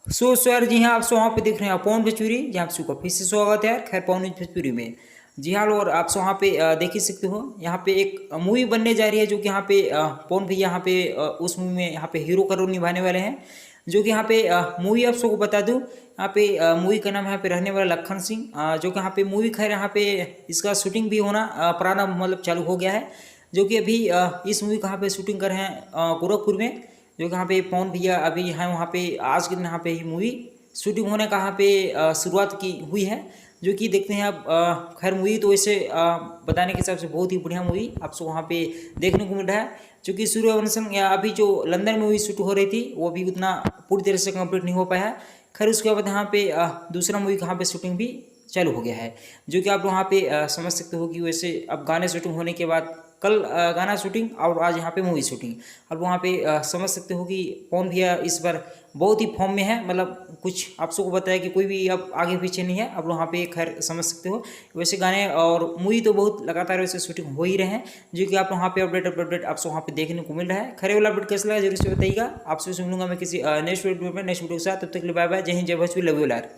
सो यार जी हाँ, आप वहाँ पे देख रहे हैं पवन भोजपुरी, जहाँ आप सबका फिर से स्वागत है यार। खैर पवन भोजपुरी में जी हाँ, और आप वहाँ पे देख ही सकते हो, यहाँ पे एक मूवी बनने जा रही है, जो कि यहाँ पे पवन भैया यहाँ पे उस मूवी में यहाँ पे हीरो का रोल निभाने वाले हैं। जो कि यहाँ पे मूवी आप सबको बता दूँ, यहाँ पे मूवी का नाम है यहाँ पे रहने वाला लखन सिंह, जो कि यहाँ पे मूवी खैर यहाँ पे इसका शूटिंग भी होना पुराना मतलब चालू हो गया है। जो कि अभी इस मूवी कहाँ पे शूटिंग कर रहे हैं, गोरखपुर में। जो कि यहाँ पे पवन भैया अभी हैं वहाँ पे, आज के दिन यहाँ पे ही मूवी शूटिंग होने का यहाँ पे शुरुआत की हुई है। जो कि देखते हैं अब खैर मूवी तो वैसे बताने के हिसाब से बहुत ही बढ़िया मूवी आप सब वहाँ पे देखने को मिल रहा है। क्योंकि सूर्यवंशम या अभी जो लंदन में मूवी शूट हो रही थी वो भी उतना पूरी तरह से कंप्लीट नहीं हो पाया है। खैर उसके बाद यहाँ पे दूसरा मूवी कहाँ पे शूटिंग भी चालू हो गया है। जो कि आप वहाँ पे समझ सकते हो कि वैसे अब गाने शूटिंग होने के बाद कल गाना शूटिंग और आज यहाँ पे मूवी शूटिंग। अब वहाँ पे समझ सकते हो कि पवन भैया इस बार बहुत ही फॉर्म में है, मतलब कुछ आप सबको बताया कि कोई भी अब आगे पीछे नहीं है। अब वहाँ पे खैर समझ सकते हो, वैसे गाने और मूवी तो बहुत लगातार वैसे शूटिंग हो ही रहे हैं। जो कि आप वहाँ पे अपडेट आप सब वहाँ पे देखने को मिल रहा है। खैर वाला अपडेट कैसा लगा जरूर से बताइएगा। आपसे मिलूंगा मैं किसी नेक्स्ट वीडियो में, नेक्स्ट वीडियो के साथ। तब तक के लिए बाय बाय, जय हिंद, जय भोजपुरी, लव यू यार।